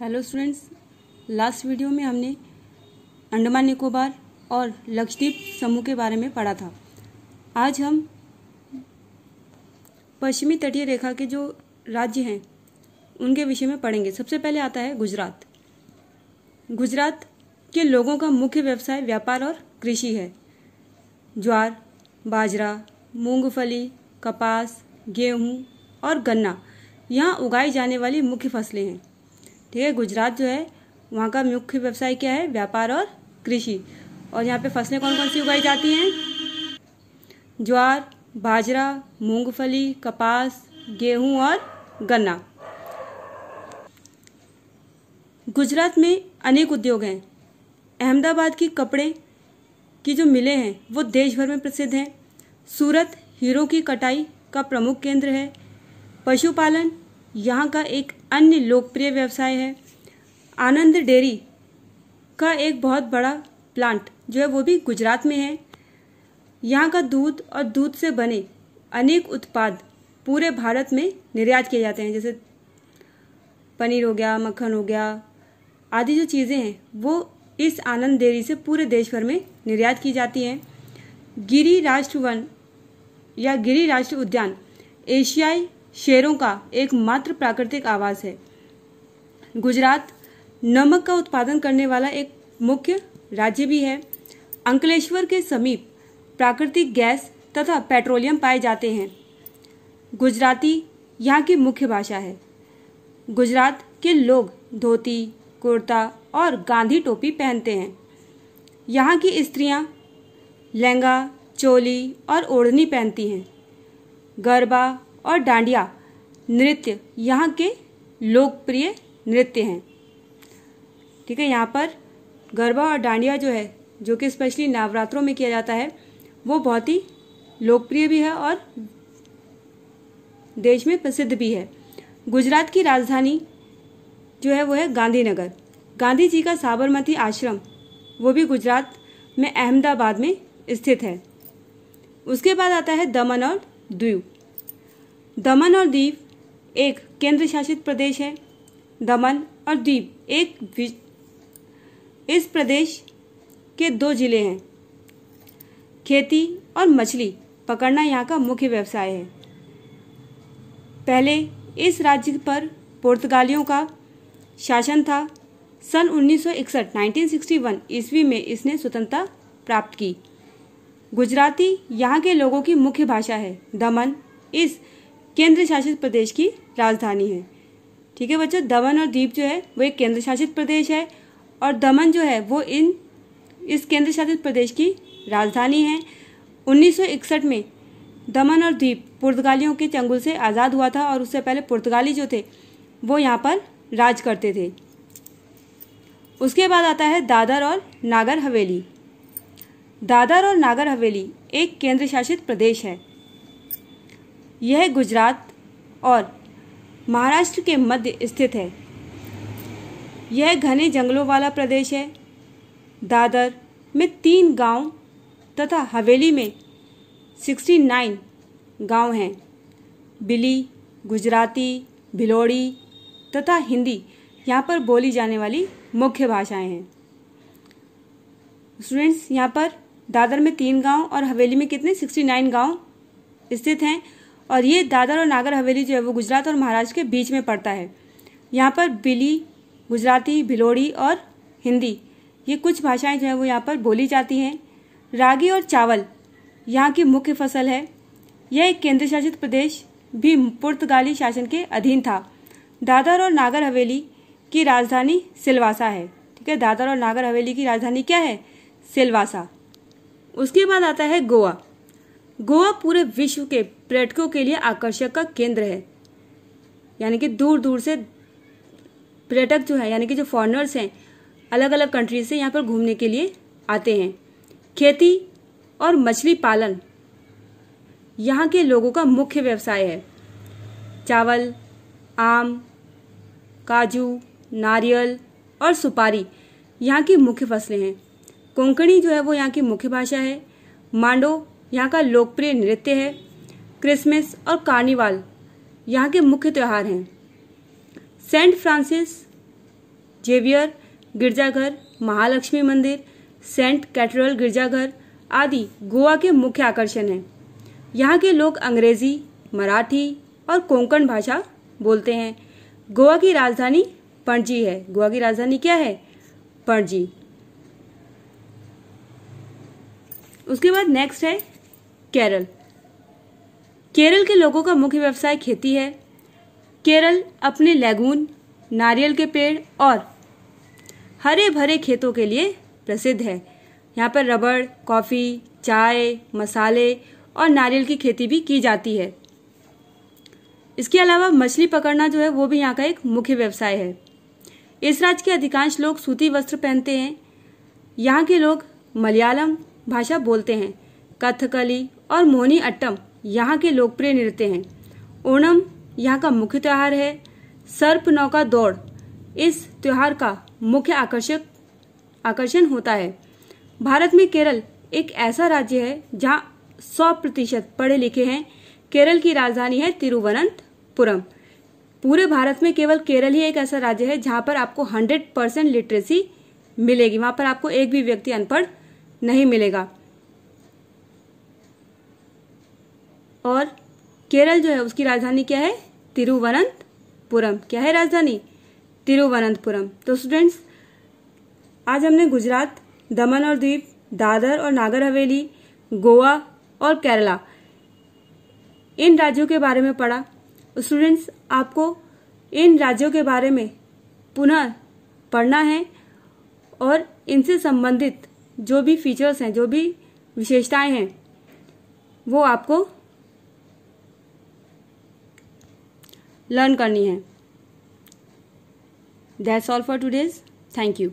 Hello students, last video में हमने अंडमान निकोबार और लक्षद्वीप समूह के बारे में पढ़ा था। आज हम पश्चिमी तटीय रेखा के जो राज्य हैं उनके विषय में पढ़ेंगे। सबसे पहले आता है गुजरात। गुजरात के लोगों का मुख्य व्यवसाय व्यापार और कृषि है। ज्वार, बाजरा, मूंगफली, कपास, गेहूं और गन्ना यहाँ उगाई जाने वाली मुख्य फसलें हैं। ठीक है, गुजरात जो है वहाँ का मुख्य व्यवसाय क्या है? व्यापार और कृषि। और यहाँ पे फसलें कौन कौन सी उगाई जाती हैं? ज्वार, बाजरा, मूंगफली, कपास, गेहूं और गन्ना। गुजरात में अनेक उद्योग हैं। अहमदाबाद की कपड़े की जो मिलें हैं वो देश भर में प्रसिद्ध हैं। सूरत हीरो की कटाई का प्रमुख केंद्र है। पशुपालन यहाँ का एक अन्य लोकप्रिय व्यवसाय है। आनंद डेयरी का एक बहुत बड़ा प्लांट जो है वो भी गुजरात में है। यहाँ का दूध और दूध से बने अनेक उत्पाद पूरे भारत में निर्यात किए जाते हैं, जैसे पनीर हो गया, मक्खन हो गया आदि जो चीज़ें हैं वो इस आनंद डेयरी से पूरे देश भर में निर्यात की जाती हैं। गिरि राष्ट्र वन या गिरि राष्ट्रीय उद्यान एशियाई शेरों का एकमात्र प्राकृतिक आवास है। गुजरात नमक का उत्पादन करने वाला एक मुख्य राज्य भी है। अंकलेश्वर के समीप प्राकृतिक गैस तथा पेट्रोलियम पाए जाते हैं। गुजराती यहाँ की मुख्य भाषा है। गुजरात के लोग धोती, कुर्ता और गांधी टोपी पहनते हैं। यहाँ की स्त्रियाँ लहंगा, चोली और ओढ़नी पहनती हैं। गरबा और डांडिया नृत्य यहाँ के लोकप्रिय नृत्य हैं। ठीक है, यहाँ पर गरबा और डांडिया जो है, जो कि स्पेशली नवरात्रों में किया जाता है, वो बहुत ही लोकप्रिय भी है और देश में प्रसिद्ध भी है। गुजरात की राजधानी जो है वो है गांधीनगर। गांधी जी का साबरमती आश्रम वो भी गुजरात में अहमदाबाद में स्थित है। उसके बाद आता है दमन और दीव। दमन और दीव एक केंद्र शासित प्रदेश है। दमन और दीव इस प्रदेश के 2 जिले हैं। खेती और मछली पकड़ना यहाँ का मुख्य व्यवसाय है। पहले इस राज्य पर पुर्तगालियों का शासन था। सन 1961 ईस्वी में इसने स्वतंत्रता प्राप्त की। गुजराती यहाँ के लोगों की मुख्य भाषा है। दमन इस केंद्र शासित प्रदेश की राजधानी है। ठीक है बच्चों, दमन और दीव जो है वो एक केंद्र शासित प्रदेश है और दमन जो है वो इस केंद्र शासित प्रदेश की राजधानी है। 1961 में दमन और दीव पुर्तगालियों के चंगुल से आज़ाद हुआ था और उससे पहले पुर्तगाली जो थे वो यहाँ पर राज करते थे। उसके बाद आता है दादर और नागर हवेली। दादर और नागर हवेली एक केंद्र शासित प्रदेश है। यह गुजरात और महाराष्ट्र के मध्य स्थित है। यह घने जंगलों वाला प्रदेश है। दादर में 3 गांव तथा हवेली में 69 गांव हैं। बिली, गुजराती, भिलोड़ी तथा हिंदी यहाँ पर बोली जाने वाली मुख्य भाषाएं हैं। स्टूडेंट्स, यहाँ पर दादर में 3 गांव और हवेली में कितने 69 गांव स्थित हैं और ये दादर और नागर हवेली जो है वो गुजरात और महाराष्ट्र के बीच में पड़ता है। यहाँ पर बिली, गुजराती, भिलोड़ी और हिंदी ये कुछ भाषाएं जो है वो यहाँ पर बोली जाती हैं। रागी और चावल यहाँ की मुख्य फसल है। यह एक केंद्र शासित प्रदेश भी पुर्तगाली शासन के अधीन था। दादर और नागर हवेली की राजधानी सिलवासा है। ठीक है, दादर और नागर हवेली की राजधानी क्या है? सिलवासा। उसके बाद आता है गोवा। गोवा पूरे विश्व के पर्यटकों के लिए आकर्षक का केंद्र है। यानी कि दूर दूर से पर्यटक जो है यानी कि जो फॉरेनर्स हैं अलग अलग कंट्री से यहाँ पर घूमने के लिए आते हैं। खेती और मछली पालन यहाँ के लोगों का मुख्य व्यवसाय है। चावल, आम, काजू, नारियल और सुपारी यहाँ की मुख्य फसलें हैं। कोंकणी जो है वो यहाँ की मुख्य भाषा है। मांडो यहाँ का लोकप्रिय नृत्य है। क्रिसमस और कार्निवाल यहाँ के मुख्य त्यौहार हैं। सेंट फ्रांसिस जेवियर गिरजाघर, महालक्ष्मी मंदिर, सेंट कैथेड्रल गिरजाघर आदि गोवा के मुख्य आकर्षण हैं। यहाँ के लोग अंग्रेजी, मराठी और कोंकण भाषा बोलते हैं। गोवा की राजधानी पणजी है। गोवा की राजधानी क्या है? पणजी। उसके बाद नेक्स्ट है केरल। केरल के लोगों का मुख्य व्यवसाय खेती है। केरल अपने लैगून, नारियल के पेड़ और हरे भरे खेतों के लिए प्रसिद्ध है। यहाँ पर रबड़, कॉफ़ी, चाय, मसाले और नारियल की खेती भी की जाती है। इसके अलावा मछली पकड़ना जो है वो भी यहाँ का एक मुख्य व्यवसाय है। इस राज्य के अधिकांश लोग सूती वस्त्र पहनते हैं। यहाँ के लोग मलयालम भाषा बोलते हैं। कथकली और मोहिनी अट्टम यहाँ के लोकप्रिय नृत्य हैं। ओणम यहाँ का मुख्य त्योहार है। सर्प नौका दौड़ इस त्योहार का मुख्य आकर्षण होता है। भारत में केरल एक ऐसा राज्य है जहाँ 100% पढ़े लिखे हैं। केरल की राजधानी है तिरुवनंतपुरम। पूरे भारत में केवल केरल ही एक ऐसा राज्य है जहाँ पर आपको 100% लिटरेसी मिलेगी। वहां पर आपको एक भी व्यक्ति अनपढ़ नहीं मिलेगा। और केरल जो है उसकी राजधानी क्या है? तिरुवनंतपुरम। क्या है राजधानी? तिरुवनंतपुरम। तो स्टूडेंट्स, आज हमने गुजरात, दमन और दीव, दादर और नागर हवेली, गोवा और केरला इन राज्यों के बारे में पढ़ा। स्टूडेंट्स, आपको इन राज्यों के बारे में पुनः पढ़ना है और इनसे संबंधित जो भी फीचर्स हैं, जो भी विशेषताएं हैं, वो आपको लर्न करनी है। That's all for today's. Thank you.